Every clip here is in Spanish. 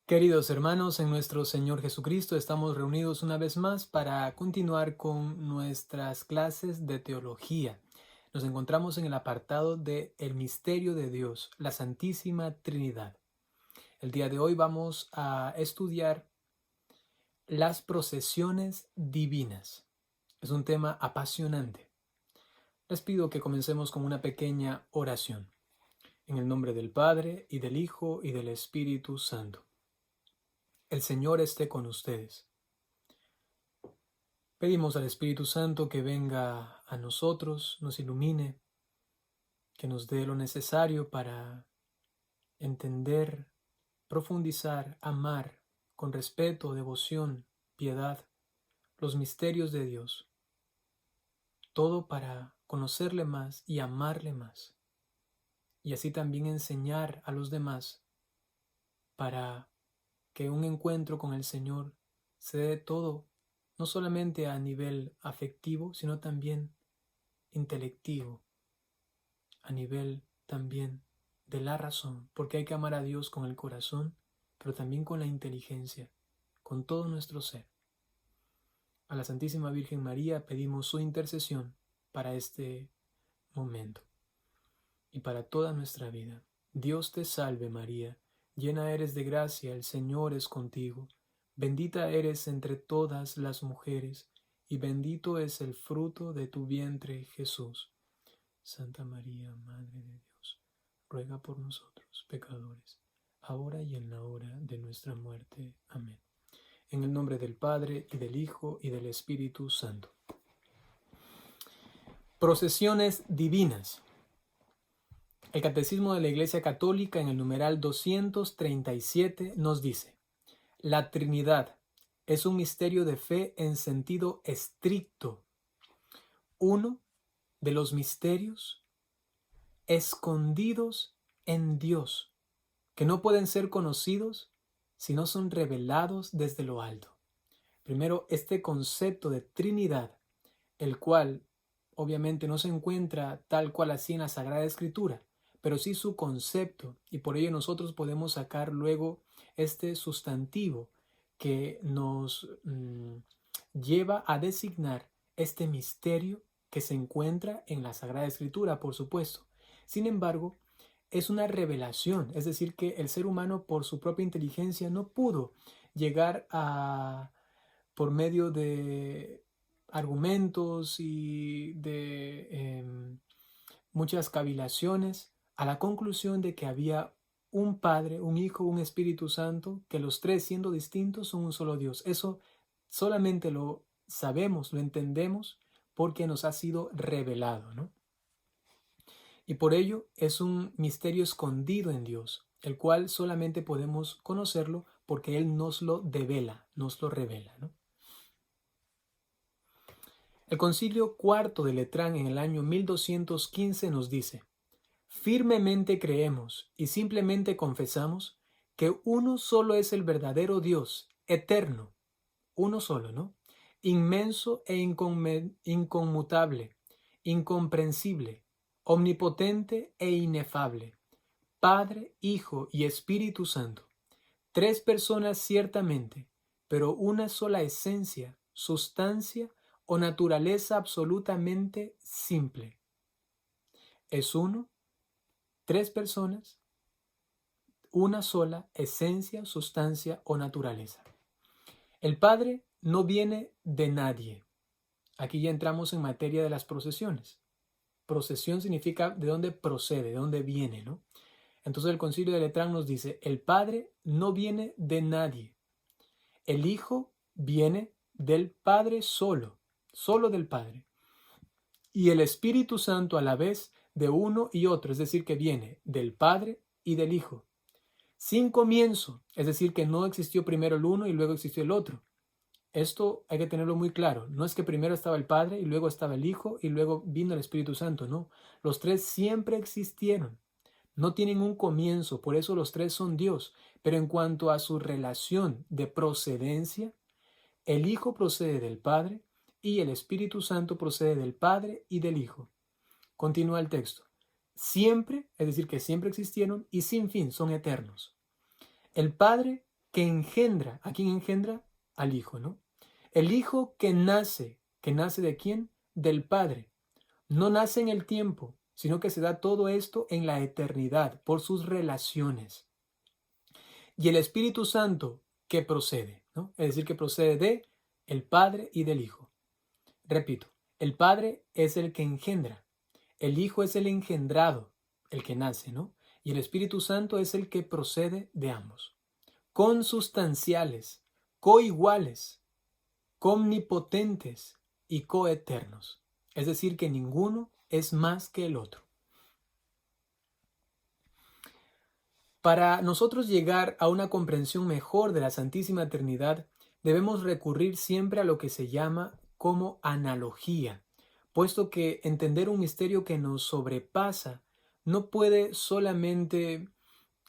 Queridos hermanos, en nuestro Señor Jesucristo estamos reunidos una vez más para continuar con nuestras clases de teología. Nos encontramos en el apartado de El misterio de Dios, la Santísima Trinidad. El día de hoy vamos a estudiar las procesiones divinas. Es un tema apasionante. Les pido que comencemos con una pequeña oración. En el nombre del Padre, y del Hijo, y del Espíritu Santo. El Señor esté con ustedes. Pedimos al Espíritu Santo que venga a nosotros, nos ilumine, que nos dé lo necesario para entender, profundizar, amar con respeto, devoción, piedad, los misterios de Dios. Todo para conocerle más y amarle más. Y así también enseñar a los demás para que un encuentro con el Señor se dé todo, no solamente a nivel afectivo, sino también intelectivo, a nivel también de la razón, porque hay que amar a Dios con el corazón, pero también con la inteligencia, con todo nuestro ser. A la Santísima Virgen María pedimos su intercesión para este momento y para toda nuestra vida. Dios te salve María, llena eres de gracia, el Señor es contigo. Bendita eres entre todas las mujeres, y bendito es el fruto de tu vientre, Jesús. Santa María, Madre de Dios, ruega por nosotros, pecadores, ahora y en la hora de nuestra muerte. Amén. En el nombre del Padre, y del Hijo, y del Espíritu Santo. Procesiones divinas. El Catecismo de la Iglesia Católica en el numeral 237 nos dice: la Trinidad es un misterio de fe en sentido estricto, uno de los misterios escondidos en Dios, que no pueden ser conocidos si no son revelados desde lo alto. Primero, este concepto de Trinidad, el cual obviamente no se encuentra tal cual así en la Sagrada Escritura, pero sí su concepto, y por ello nosotros podemos sacar luego este sustantivo que nos lleva a designar este misterio que se encuentra en la Sagrada Escritura, por supuesto. Sin embargo, es una revelación, es decir, que el ser humano por su propia inteligencia no pudo llegar a, por medio de argumentos y de muchas cavilaciones, a la conclusión de que había un Padre, un Hijo, un Espíritu Santo, que los tres, siendo distintos, son un solo Dios. Eso solamente lo sabemos, lo entendemos, porque nos ha sido revelado, ¿no? Y por ello es un misterio escondido en Dios, el cual solamente podemos conocerlo porque Él nos lo devela, nos lo revela, ¿no? El Concilio Cuarto de Letrán en el año 1215 nos dice: firmemente creemos y simplemente confesamos que uno solo es el verdadero Dios, eterno, uno solo, ¿no? Inmenso e inconmutable, incomprensible, omnipotente e inefable, Padre, Hijo y Espíritu Santo. Tres personas ciertamente, pero una sola esencia, sustancia o naturaleza absolutamente simple. Es uno, tres personas, una sola esencia, sustancia o naturaleza. El Padre no viene de nadie. Aquí ya entramos en materia de las procesiones. Procesión significa de dónde procede, de dónde viene, ¿no? Entonces el Concilio de Letrán nos dice: el Padre no viene de nadie. El Hijo viene del Padre solo, solo del Padre. Y el Espíritu Santo a la vez de uno y otro, es decir, que viene del Padre y del Hijo. Sin comienzo, es decir, que no existió primero el uno y luego existió el otro. Esto hay que tenerlo muy claro. No es que primero estaba el Padre y luego estaba el Hijo y luego vino el Espíritu Santo, no. Los tres siempre existieron. No tienen un comienzo, por eso los tres son Dios. Pero en cuanto a su relación de procedencia, el Hijo procede del Padre y el Espíritu Santo procede del Padre y del Hijo. Continúa el texto. Siempre, es decir, que siempre existieron y sin fin son eternos. El Padre que engendra. ¿A quién engendra? Al Hijo, ¿no? El Hijo que nace ¿de quién? Del Padre. No nace en el tiempo, sino que se da todo esto en la eternidad, por sus relaciones. Y el Espíritu Santo que procede, ¿no? Es decir, que procede de el Padre y del Hijo. Repito, el Padre es el que engendra, el Hijo es el engendrado, el que nace, ¿no? Y el Espíritu Santo es el que procede de ambos. Consustanciales, coiguales, omnipotentes y coeternos. Es decir, que ninguno es más que el otro. Para nosotros llegar a una comprensión mejor de la Santísima Trinidad, debemos recurrir siempre a lo que se llama como analogía, puesto que entender un misterio que nos sobrepasa no puede solamente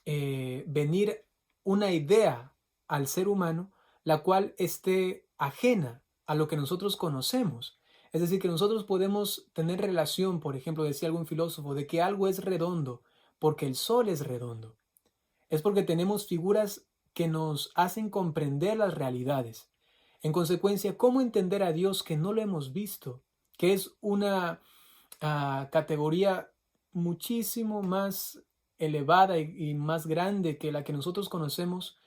venir una idea al ser humano, la cual esté ajena a lo que nosotros conocemos. Es decir, que nosotros podemos tener relación, por ejemplo, decía algún filósofo, de que algo es redondo porque el sol es redondo. Es porque tenemos figuras que nos hacen comprender las realidades. En consecuencia, ¿cómo entender a Dios que no lo hemos visto? Que es una categoría muchísimo más elevada y más grande que la que nosotros conocemos,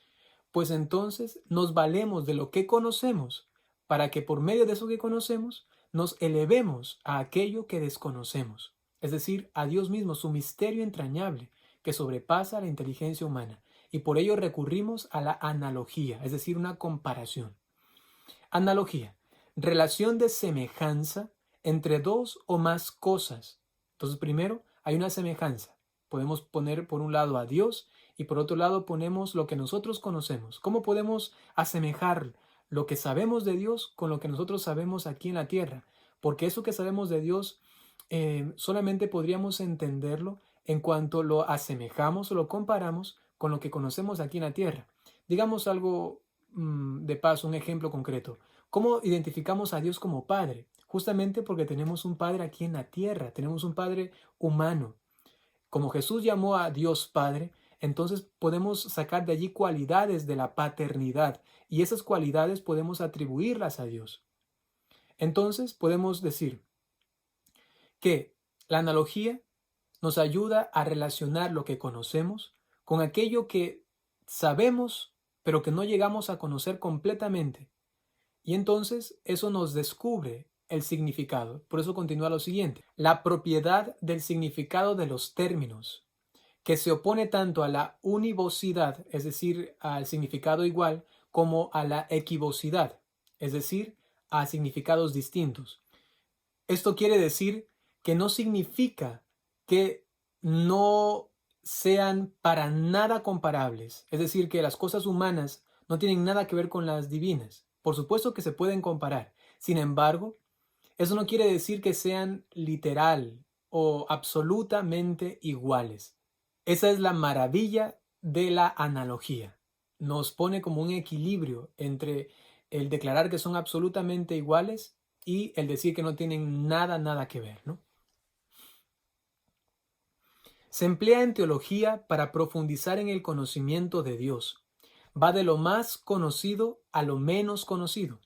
pues entonces nos valemos de lo que conocemos para que por medio de eso que conocemos nos elevemos a aquello que desconocemos, es decir, a Dios mismo, su misterio entrañable que sobrepasa la inteligencia humana, y por ello recurrimos a la analogía, es decir, una comparación. Analogía, relación de semejanza entre dos o más cosas. Entonces, primero, hay una semejanza. Podemos poner por un lado a Dios y por otro lado ponemos lo que nosotros conocemos. ¿Cómo podemos asemejar lo que sabemos de Dios con lo que nosotros sabemos aquí en la tierra? Porque eso que sabemos de Dios solamente podríamos entenderlo en cuanto lo asemejamos o lo comparamos con lo que conocemos aquí en la tierra. Digamos algo de paso, un ejemplo concreto. ¿Cómo identificamos a Dios como Padre? Justamente porque tenemos un Padre aquí en la tierra, tenemos un Padre humano. Como Jesús llamó a Dios Padre, entonces podemos sacar de allí cualidades de la paternidad y esas cualidades podemos atribuirlas a Dios. Entonces podemos decir que la analogía nos ayuda a relacionar lo que conocemos con aquello que sabemos pero que no llegamos a conocer completamente. Y entonces eso nos descubre el significado. Por eso continúa lo siguiente. La propiedad del significado de los términos, que se opone tanto a la univocidad, es decir, al significado igual, como a la equivocidad, es decir, a significados distintos. Esto quiere decir que no significa que no sean para nada comparables, es decir, que las cosas humanas no tienen nada que ver con las divinas. Por supuesto que se pueden comparar. Sin embargo, eso no quiere decir que sean literal o absolutamente iguales. Esa es la maravilla de la analogía. Nos pone como un equilibrio entre el declarar que son absolutamente iguales y el decir que no tienen nada que ver, ¿no? Se emplea en teología para profundizar en el conocimiento de Dios. Va de lo más conocido a lo menos conocido.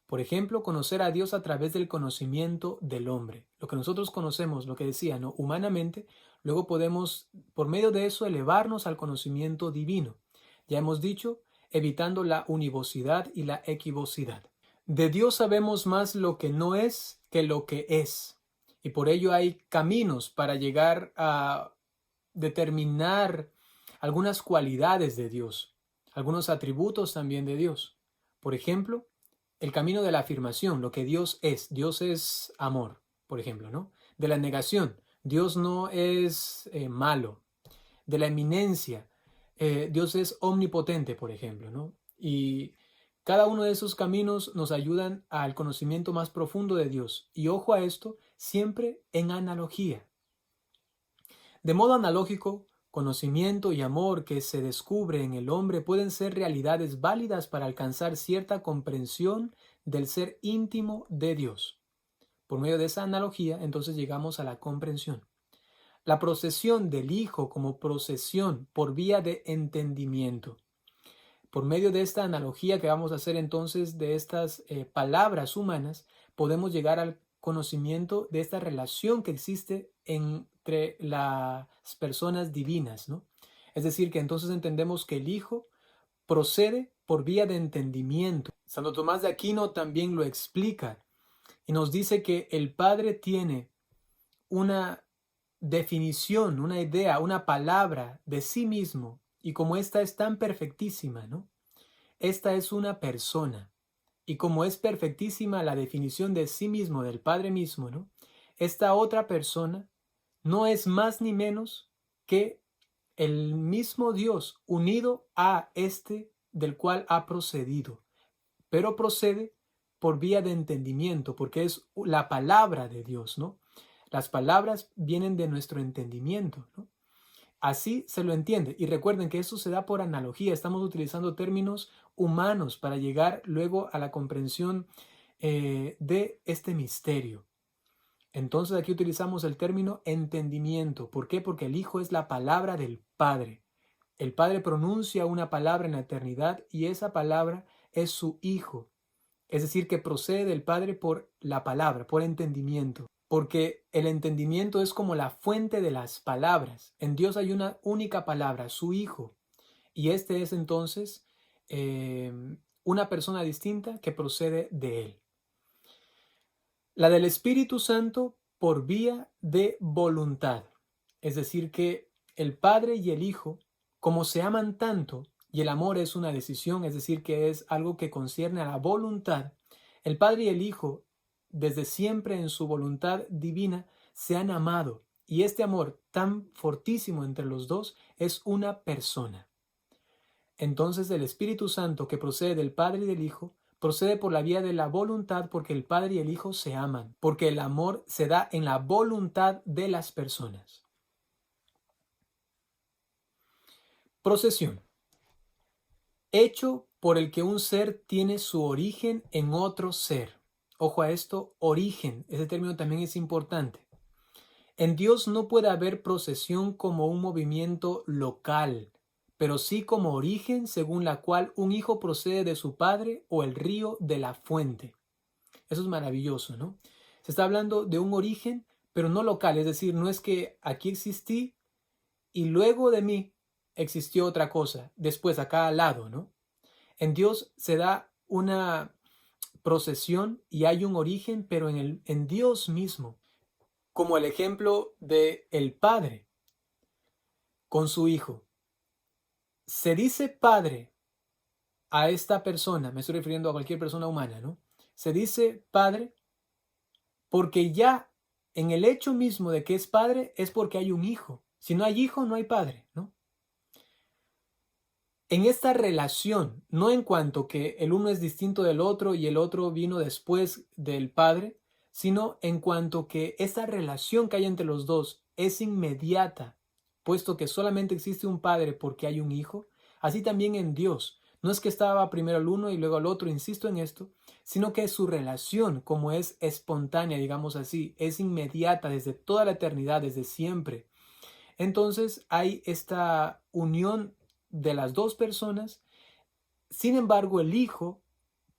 Por ejemplo, conocer a Dios a través del conocimiento del hombre. Lo que nosotros conocemos, lo que decía, ¿no? Humanamente, luego podemos, por medio de eso, elevarnos al conocimiento divino. Ya hemos dicho, evitando la univocidad y la equivocidad. De Dios sabemos más lo que no es que lo que es. Y por ello hay caminos para llegar a determinar algunas cualidades de Dios, algunos atributos también de Dios. Por ejemplo, el camino de la afirmación, lo que Dios es amor, por ejemplo, ¿no? De la negación, Dios no es malo. De la eminencia, Dios es omnipotente, por ejemplo, ¿no? Y cada uno de esos caminos nos ayudan al conocimiento más profundo de Dios. Y ojo a esto, siempre en analogía. De modo analógico, conocimiento y amor que se descubre en el hombre pueden ser realidades válidas para alcanzar cierta comprensión del ser íntimo de Dios. Por medio de esa analogía, entonces llegamos a la comprensión. La procesión del Hijo como procesión por vía de entendimiento. Por medio de esta analogía que vamos a hacer entonces de estas palabras humanas, podemos llegar al conocimiento de esta relación que existe entre las personas divinas, ¿no? Es decir, que entonces entendemos que el Hijo procede por vía de entendimiento. Santo Tomás de Aquino también lo explica y nos dice que el Padre tiene una definición, una idea, una palabra de sí mismo, y como esta es tan perfectísima, ¿no? Esta es una persona, y como es perfectísima la definición de sí mismo, del Padre mismo, ¿no? Esta otra persona no es más ni menos que el mismo Dios unido a este del cual ha procedido, pero procede por vía de entendimiento, porque es la palabra de Dios, ¿no? Las palabras vienen de nuestro entendimiento, ¿no? Así se lo entiende. Y recuerden que eso se da por analogía. Estamos utilizando términos humanos para llegar luego a la comprensión de este misterio. Entonces aquí utilizamos el término entendimiento. ¿Por qué? Porque el Hijo es la palabra del Padre. El Padre pronuncia una palabra en la eternidad y esa palabra es su Hijo. Es decir, que procede del Padre por la palabra, por entendimiento. Porque el entendimiento es como la fuente de las palabras. En Dios hay una única palabra, su Hijo. Y este es entonces una persona distinta que procede de Él. La del Espíritu Santo por vía de voluntad. Es decir, que el Padre y el Hijo, como se aman tanto, y el amor es una decisión, es decir, que es algo que concierne a la voluntad, el Padre y el Hijo, desde siempre en su voluntad divina, se han amado. Y este amor tan fortísimo entre los dos es una persona. Entonces el Espíritu Santo, que procede del Padre y del Hijo, procede por la vía de la voluntad, porque el Padre y el Hijo se aman, porque el amor se da en la voluntad de las personas. Procesión. Hecho por el que un ser tiene su origen en otro ser. Ojo a esto, origen. Ese término también es importante. En Dios no puede haber procesión como un movimiento local, pero sí como origen según la cual un hijo procede de su padre o el río de la fuente. Eso es maravilloso, ¿no? Se está hablando de un origen, pero no local, es decir, no es que aquí existí y luego de mí existió otra cosa, después acá al lado, ¿no? En Dios se da una procesión y hay un origen, pero en Dios mismo, como el ejemplo de el Padre con su Hijo. Se dice Padre a esta persona, me estoy refiriendo a cualquier persona humana, ¿no? Se dice Padre porque ya en el hecho mismo de que es Padre es porque hay un Hijo. Si no hay Hijo, no hay Padre, ¿no? En esta relación, no en cuanto que el uno es distinto del otro y el otro vino después del Padre, sino en cuanto que esta relación que hay entre los dos es inmediata, puesto que solamente existe un Padre porque hay un Hijo, así también en Dios. No es que estaba primero el uno y luego el otro, insisto en esto, sino que su relación, como es espontánea, digamos así, es inmediata desde toda la eternidad, desde siempre. Entonces hay esta unión de las dos personas. Sin embargo, el Hijo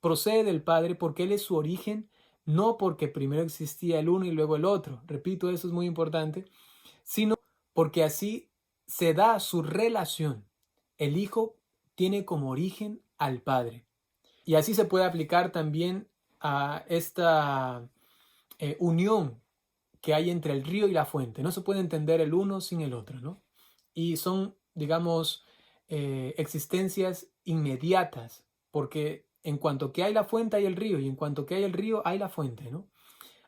procede del Padre porque Él es su origen, no porque primero existía el uno y luego el otro. Repito, eso es muy importante, sino porque así se da su relación. El Hijo tiene como origen al Padre. Y así se puede aplicar también a esta unión que hay entre el río y la fuente. No se puede entender el uno sin el otro, ¿no? Y son, digamos, existencias inmediatas, porque en cuanto que hay la fuente hay el río, y en cuanto que hay el río hay la fuente, ¿no?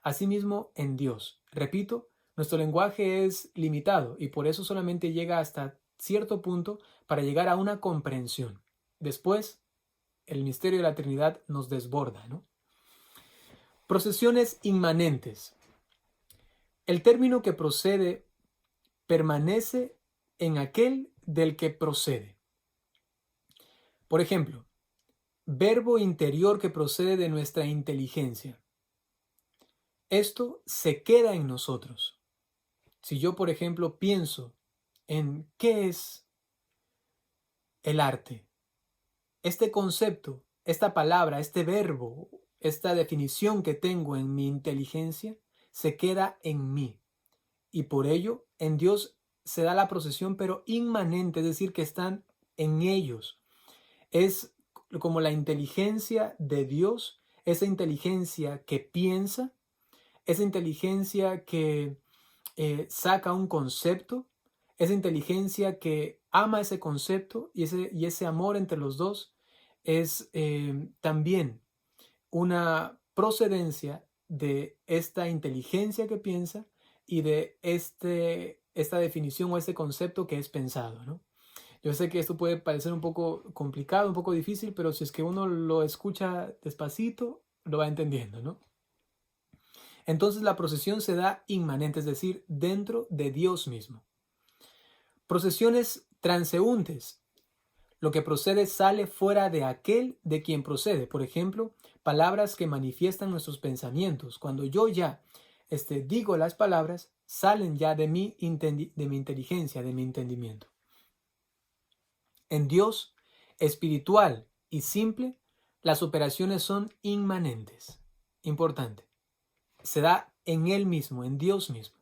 Asimismo en Dios. Repito, nuestro lenguaje es limitado y por eso solamente llega hasta cierto punto para llegar a una comprensión. Después, el misterio de la Trinidad nos desborda, ¿no? Procesiones inmanentes. El término que procede permanece en aquel del que procede. Por ejemplo, verbo interior que procede de nuestra inteligencia. Esto se queda en nosotros. Si yo, por ejemplo, pienso en qué es el arte, este concepto, esta palabra, este verbo, esta definición que tengo en mi inteligencia, se queda en mí. Y por ello, en Dios se da la procesión, pero inmanente, es decir, que están en ellos. Es como la inteligencia de Dios, esa inteligencia que piensa, esa inteligencia que saca un concepto, esa inteligencia que ama ese concepto y ese amor entre los dos es también una procedencia de esta inteligencia que piensa y de esta definición o este concepto que es pensado, ¿no? Yo sé que esto puede parecer un poco complicado, un poco difícil, pero si es que uno lo escucha despacito, lo va entendiendo, ¿no? Entonces la procesión se da inmanente, es decir, dentro de Dios mismo. Procesiones transeúntes. Lo que procede sale fuera de aquel de quien procede. Por ejemplo, palabras que manifiestan nuestros pensamientos. Cuando yo ya digo las palabras, salen ya de mi inteligencia, de mi entendimiento. En Dios, espiritual y simple, las operaciones son inmanentes. Importante. Se da en Él mismo, en Dios mismo.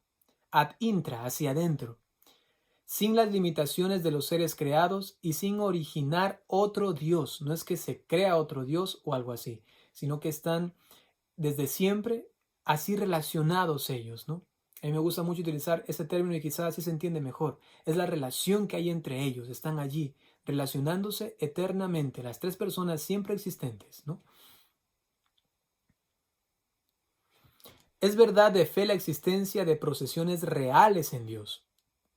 Ad intra, hacia adentro. Sin las limitaciones de los seres creados y sin originar otro Dios. No es que se crea otro Dios o algo así, sino que están desde siempre así relacionados ellos, ¿no? A mí me gusta mucho utilizar ese término y quizás así se entiende mejor. Es la relación que hay entre ellos, están allí, relacionándose eternamente, las tres personas siempre existentes, ¿no? Es verdad de fe la existencia de procesiones reales en Dios.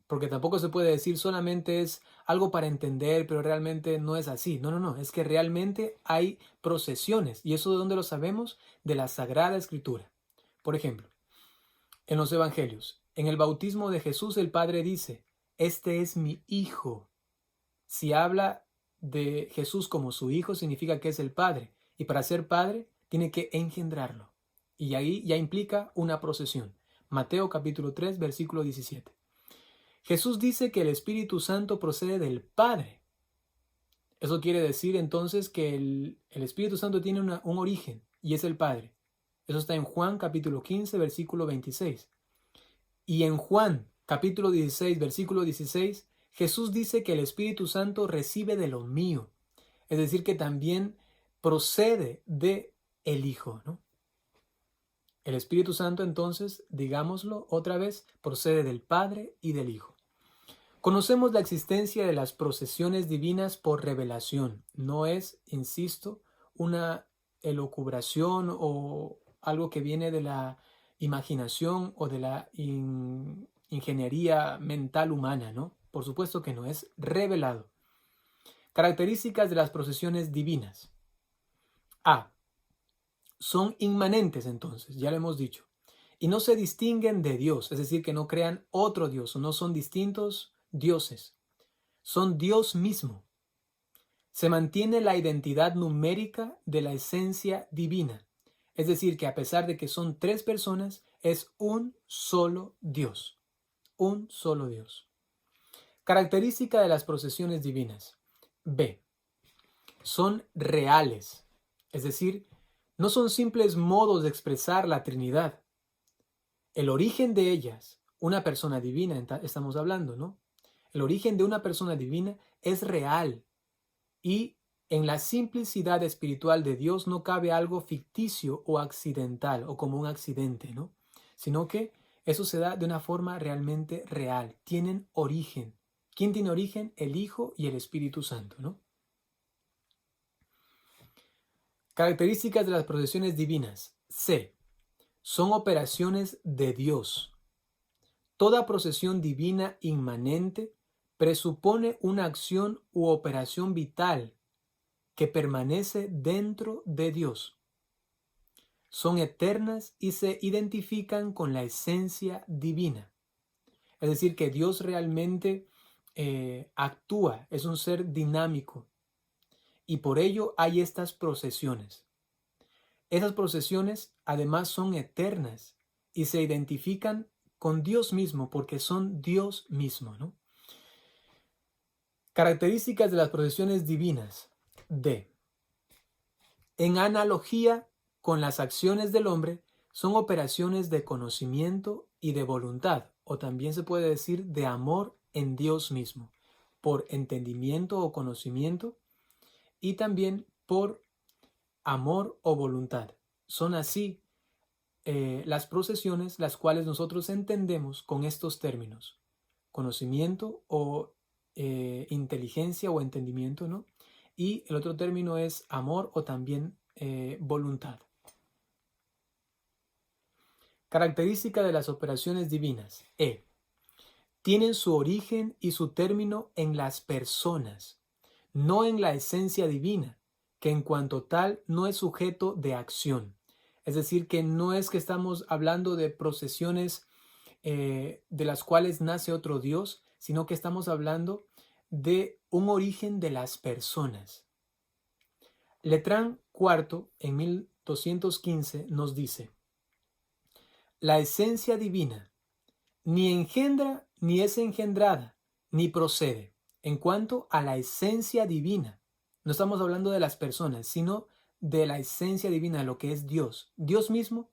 Porque tampoco se puede decir solamente es algo para entender, pero realmente no es así. No, no, no. Es que realmente hay procesiones. ¿Y eso de dónde lo sabemos? De la Sagrada Escritura. Por ejemplo, en los Evangelios, en el bautismo de Jesús el Padre dice, este es mi Hijo. Si habla de Jesús como su Hijo, significa que es el Padre. Y para ser Padre, tiene que engendrarlo. Y ahí ya implica una procesión. Mateo capítulo 3, versículo 17. Jesús dice que el Espíritu Santo procede del Padre. Eso quiere decir entonces que el Espíritu Santo tiene un origen y es el Padre. Eso está en Juan capítulo 15, versículo 26. Y en Juan capítulo 16, versículo 16, Jesús dice que el Espíritu Santo recibe de lo mío. Es decir, que también procede de el Hijo, ¿no? El Espíritu Santo entonces, digámoslo otra vez, procede del Padre y del Hijo. Conocemos la existencia de las procesiones divinas por revelación. No es, insisto, una elucubración o algo que viene de la imaginación o de la ingeniería mental humana, ¿no? Por supuesto que no, es revelado. Características de las procesiones divinas. A. Son inmanentes entonces, ya lo hemos dicho. Y no se distinguen de Dios, es decir, que no crean otro Dios o no son distintos dioses. Son Dios mismo. Se mantiene la identidad numérica de la esencia divina. Es decir, que a pesar de que son tres personas, es un solo Dios. Un solo Dios. Característica de las procesiones divinas. B. Son reales. Es decir, no son simples modos de expresar la Trinidad. El origen de ellas, una persona divina, estamos hablando, ¿no? El origen de una persona divina es real y en la simplicidad espiritual de Dios no cabe algo ficticio o accidental o como un accidente, ¿no? Sino que eso se da de una forma realmente real. Tienen origen. ¿Quién tiene origen? El Hijo y el Espíritu Santo, ¿no? Características de las procesiones divinas. C. Son operaciones de Dios. Toda procesión divina inmanente presupone una acción u operación vital que permanece dentro de Dios. Son eternas y se identifican con la esencia divina. Es decir, que Dios realmente actúa, es un ser dinámico. Y por ello hay estas procesiones. Esas procesiones además son eternas y se identifican con Dios mismo porque son Dios mismo, ¿no? Características de las procesiones divinas. D. En analogía con las acciones del hombre, son operaciones de conocimiento y de voluntad, o también se puede decir de amor en Dios mismo, por entendimiento o conocimiento, y también por amor o voluntad. Son así las procesiones las cuales nosotros entendemos con estos términos: conocimiento o inteligencia o entendimiento, ¿no? Y el otro término es amor o también voluntad. Característica de las operaciones divinas. E. Tienen su origen y su término en las personas, no en la esencia divina, que en cuanto tal no es sujeto de acción. Es decir, que no es que estamos hablando de procesiones de las cuales nace otro Dios, sino que estamos hablando de un origen de las personas. Letrán IV, en 1215, nos dice: la esencia divina ni engendra ni es engendrada, ni procede. En cuanto a la esencia divina, no estamos hablando de las personas, sino de la esencia divina, de lo que es Dios. Dios mismo,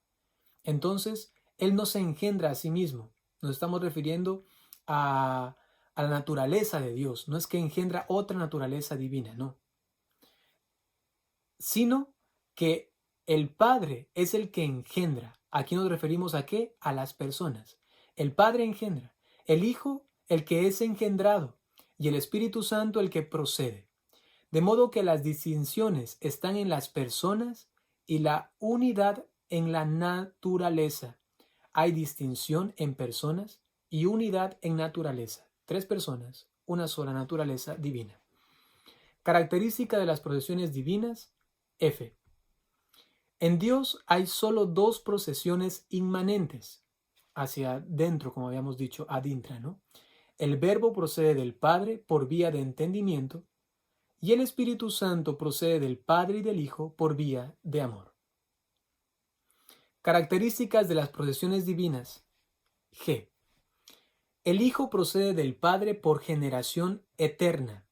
entonces, Él no se engendra a sí mismo. Nos estamos refiriendo a la naturaleza de Dios. No es que engendra otra naturaleza divina, no. Sino que el Padre es el que engendra. Aquí nos referimos a ¿qué? A las personas. El Padre engendra, el Hijo el que es engendrado y el Espíritu Santo el que procede. De modo que las distinciones están en las personas y la unidad en la naturaleza. Hay distinción en personas y unidad en naturaleza. 3 personas, una sola naturaleza divina. Característica de las procesiones divinas. F. En Dios hay solo 2 procesiones inmanentes, hacia dentro, como habíamos dicho, ad intra, ¿no? El Verbo procede del Padre por vía de entendimiento y el Espíritu Santo procede del Padre y del Hijo por vía de amor. Características de las procesiones divinas. G. El Hijo procede del Padre por generación eterna.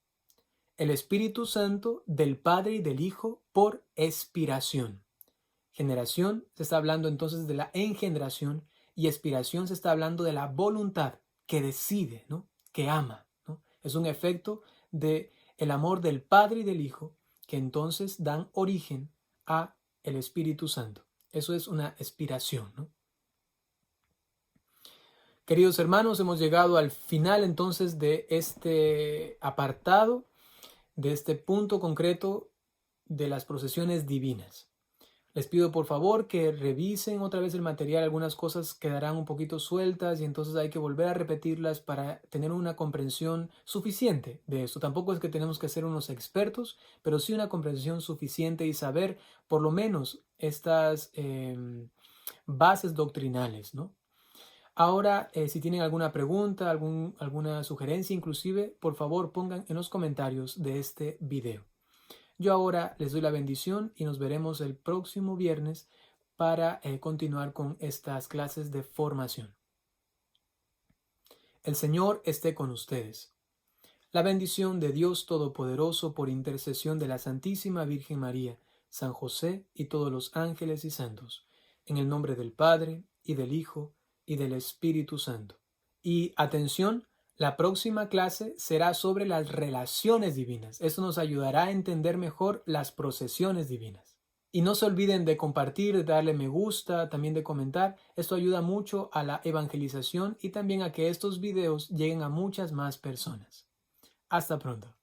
El Espíritu Santo del Padre y del Hijo por expiración. Generación se está hablando entonces de la engendración y expiración se está hablando de la voluntad que decide, ¿no? Que ama, ¿no? Es un efecto de el amor del Padre y del Hijo que entonces dan origen a el Espíritu Santo. Eso es una expiración, ¿no? Queridos hermanos, hemos llegado al final entonces de este apartado, de este punto concreto de las procesiones divinas. Les pido por favor que revisen otra vez el material. Algunas cosas quedarán un poquito sueltas y entonces hay que volver a repetirlas para tener una comprensión suficiente de esto. Tampoco es que tenemos que ser unos expertos, pero sí una comprensión suficiente y saber por lo menos estas bases doctrinales, ¿no? Ahora, si tienen alguna pregunta, alguna sugerencia inclusive, por favor pongan en los comentarios de este video. Yo ahora les doy la bendición y nos veremos el próximo viernes para continuar con estas clases de formación. El Señor esté con ustedes. La bendición de Dios Todopoderoso por intercesión de la Santísima Virgen María, San José y todos los ángeles y santos, en el nombre del Padre y del Hijo y del Espíritu Santo. Y atención, la próxima clase será sobre las relaciones divinas. Eso nos ayudará a entender mejor las procesiones divinas. Y no se olviden de compartir, de darle me gusta, también de comentar. Esto ayuda mucho a la evangelización y también a que estos videos lleguen a muchas más personas. Hasta pronto.